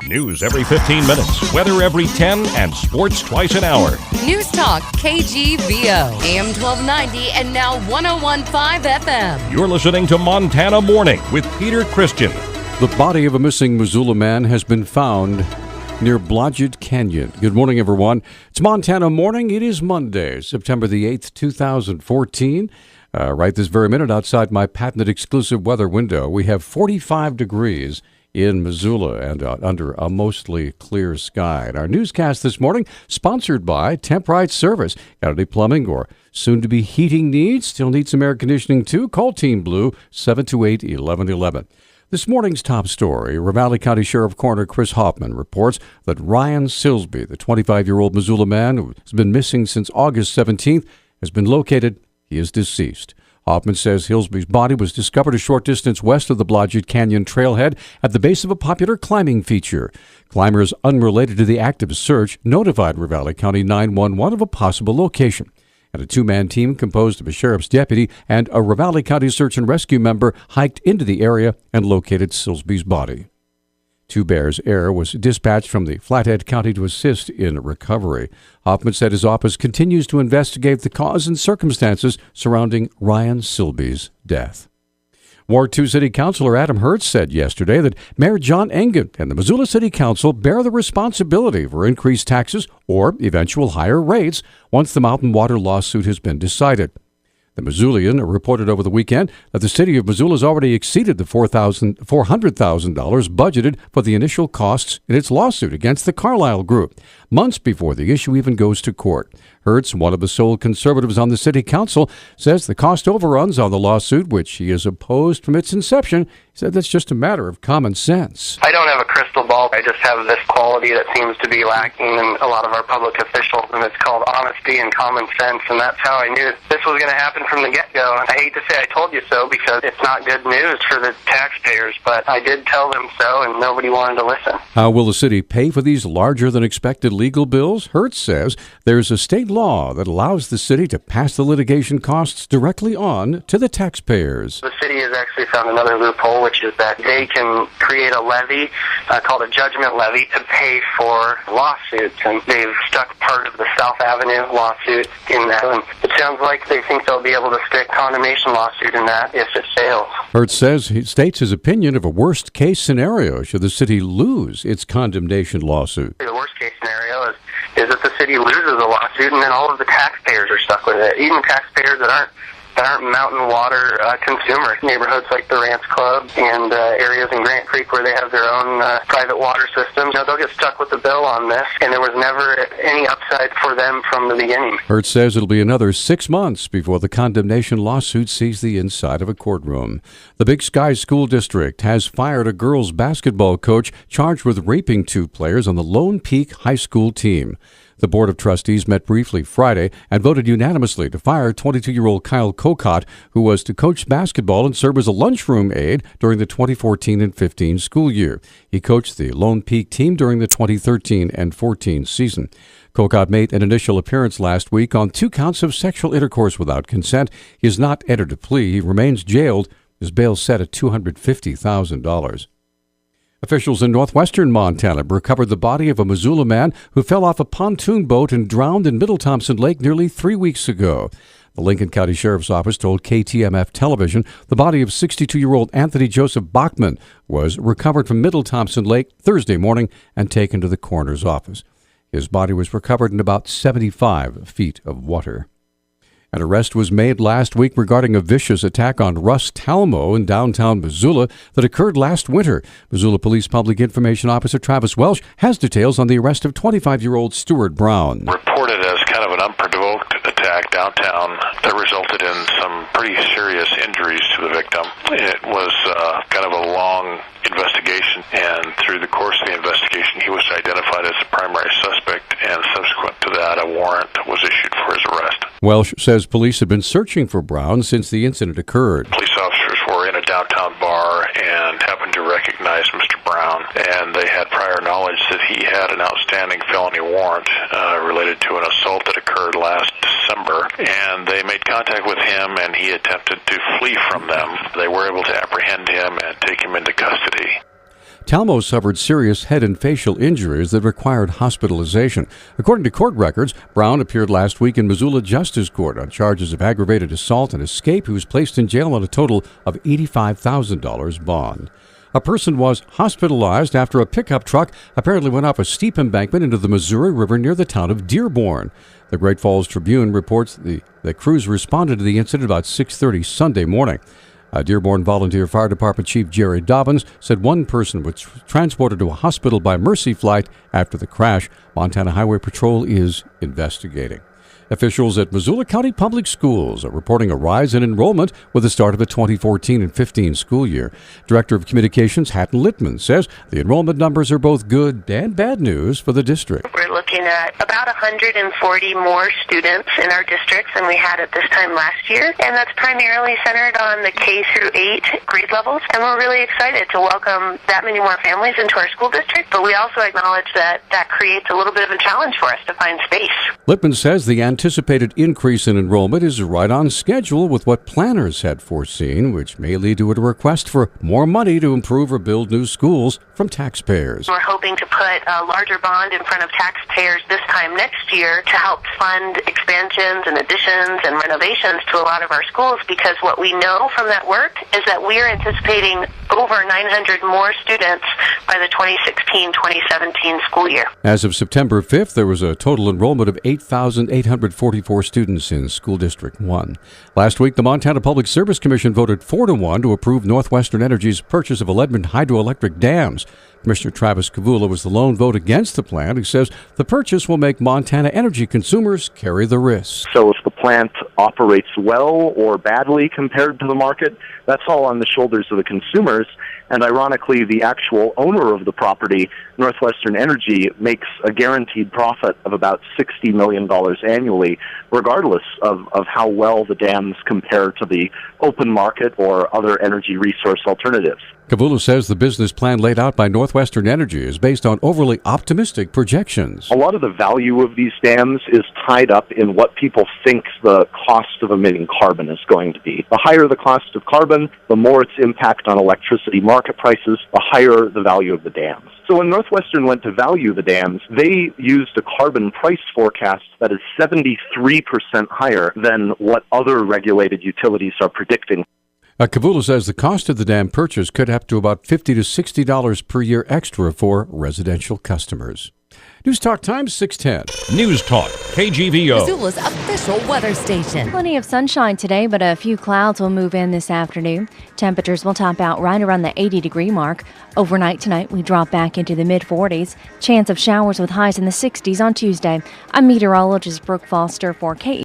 News every 15 minutes, weather every 10, and sports twice an hour. Newstalk, KGVO, AM 1290 and now 101.5 FM. You're listening to Montana Morning with Peter Christian. The body of a missing Missoula man has been found near Blodgett Canyon. Good morning, everyone. It's Montana Morning. It is Monday, September the 8th, 2014. Right this very minute outside my patented exclusive weather window, we have 45 degrees in Missoula and under a mostly clear sky. And our newscast this morning, sponsored by Temp-Right Service. Got any plumbing or soon-to-be heating needs? Still need some air conditioning, too? Call Team Blue, 728-1111. This morning's top story, Ravalli County Sheriff Coroner Chris Hoffman reports that Ryan Silsby, the 25-year-old Missoula man who has been missing since August 17th, has been located. He is deceased. Hoffman says Silsby's body was discovered a short distance west of the Blodgett Canyon trailhead at the base of a popular climbing feature. Climbers unrelated to the active search notified Ravalli County 911 of a possible location. And a two-man team composed of a sheriff's deputy and a Ravalli County search and rescue member hiked into the area and located Silsby's body. Two Bears Air was dispatched from the Flathead County to assist in recovery. Hoffman said his office continues to investigate the cause and circumstances surrounding Ryan Silsby's death. Ward 2 City Councilor Adam Hertz said yesterday that Mayor John Engen and the Missoula City Council bear the responsibility for increased taxes or eventual higher rates once the Mountain Water lawsuit has been decided. The Missoulian reported over the weekend that the city of Missoula has already exceeded the $400,000 budgeted for the initial costs in its lawsuit against the Carlyle Group, months before the issue even goes to court. Hertz, one of the sole conservatives on the city council, says the cost overruns on the lawsuit, which he has opposed from its inception. He said that's just a matter of common sense. I don't have a crystal ball. I just have this quality that seems to be lacking in a lot of our public officials, and it's called honesty and common sense, and that's how I knew this was going to happen from the get-go. And I hate to say I told you so because it's not good news for the taxpayers, but I did tell them so, and nobody wanted to listen. How will the city pay for these larger-than-expected legal bills? Hertz says there's a state law that allows the city to pass the litigation costs directly on to the taxpayers. The city has actually found another loophole, which is that they can create a levy called a judgment levy to pay for lawsuits, and they've stuck part of the South Avenue lawsuit in that, and it sounds like they think they'll be able to stick condemnation lawsuit in that if it fails. Hertz says he states his opinion of a worst-case scenario should the city lose its condemnation lawsuit. The worst-case scenario is that the city loses a lawsuit, and then all of the taxpayers are stuck with it, even taxpayers that aren't mountain water consumers. Neighborhoods like the Ranch Club and areas in Grant Creek where they have their own private water system, they'll get stuck with the bill on this, and there was never any upside for them from the beginning. Hertz says it'll be another 6 months before the condemnation lawsuit sees the inside of a courtroom. The Big Sky School District has fired a girls' basketball coach charged with raping two players on the Lone Peak High School team. The Board of Trustees met briefly Friday and voted unanimously to fire 22-year-old Kyle Kokot, who was to coach basketball and serve as a lunchroom aide during the 2014 and 15 school year. He coached the Lone Peak team during the 2013 and 14 season. Kokot made an initial appearance last week on 2 counts of sexual intercourse without consent. He has not entered a plea. He remains jailed. His bail set at $250,000. Officials in northwestern Montana recovered the body of a Missoula man who fell off a pontoon boat and drowned in Middle Thompson Lake nearly 3 weeks ago. The Lincoln County Sheriff's Office told KTMF Television the body of 62-year-old Anthony Joseph Bachman was recovered from Middle Thompson Lake Thursday morning and taken to the coroner's office. His body was recovered in about 75 feet of water. An arrest was made last week regarding a vicious attack on Russ Talmo in downtown Missoula that occurred last winter. Missoula Police Public Information Officer Travis Welsh has details on the arrest of 25-year-old Stuart Brown. Reported as kind of an unprovoked attack downtown that resulted in some pretty serious injuries to the victim. It was kind of a long investigation, and through the course of the investigation, he was identified as the primary suspect, and subsequent to that, a warrant was issued for his arrest. Welsh says police have been searching for Brown since the incident occurred. Police officers were in a downtown bar and happened to recognize Mr. Brown, and they had prior knowledge that he had an outstanding felony warrant related to an assault that occurred last December, and they made contact with him, and he attempted to flee from them. They were able to apprehend him and take him into custody. Talmo suffered serious head and facial injuries that required hospitalization. According to court records, Brown appeared last week in Missoula Justice Court on charges of aggravated assault and escape. He was placed in jail on a total of $85,000 bond. A person was hospitalized after a pickup truck apparently went off a steep embankment into the Missouri River near the town of Dearborn. The Great Falls Tribune reports the crews responded to the incident about 6:30 Sunday morning. Dearborn Volunteer Fire Department Chief Jerry Dobbins said one person was transported to a hospital by Mercy flight after the crash. Montana Highway Patrol is investigating. Officials at Missoula County Public Schools are reporting a rise in enrollment with the start of the 2014 and 15 school year. Director of Communications Hatton Littman says the enrollment numbers are both good and bad news for the district. We're looking at about 140 more students in our districts than we had at this time last year, and that's primarily centered on the K through 8 grade levels, and we're really excited to welcome that many more families into our school district, but we also acknowledge that that creates a little bit of a challenge for us to find space. Littman says the anticipated increase in enrollment is right on schedule with what planners had foreseen, which may lead to a request for more money to improve or build new schools from taxpayers. We're hoping to put a larger bond in front of taxpayers this time next year to help fund expansions and additions and renovations to a lot of our schools, because what we know from that work is that we are anticipating over 900 more students by the 2016-2017 school year. As of September 5th, there was a total enrollment of 8,844 students in School District 1. Last week, the Montana Public Service Commission voted 4-1 to approve Northwestern Energy's purchase of 11 hydroelectric dams. Commissioner Travis Kavula was the lone vote against the plan. He says the purchase will make Montana energy consumers carry the risk. So if the plant operates well or badly compared to the market, that's all on the shoulders of the consumers. And ironically, the actual owner of the property, Northwestern Energy, makes a guaranteed profit of about $60 million annually, regardless of how well the dams compare to the open market or other energy resource alternatives. Kavula says the business plan laid out by Northwestern Energy is based on overly optimistic projections. A lot of the value of these dams is tied up in what people think the cost of emitting carbon is going to be. The higher the cost of carbon, the more its impact on electricity market prices, the higher the value of the dams. So when Northwestern went to value the dams, they used a carbon price forecast that is 73% higher than what other regulated utilities are predicting. Kavula says the cost of the dam purchase could up to about $50 to $60 per year extra for residential customers. Newstalk Times 610. Newstalk, KGVO. Missoula's official weather station. Plenty of sunshine today, but a few clouds will move in this afternoon. Temperatures will top out right around the 80-degree mark. Overnight tonight, we drop back into the mid-40s. Chance of showers with highs in the 60s on Tuesday. I'm meteorologist Brooke Foster for KGVO.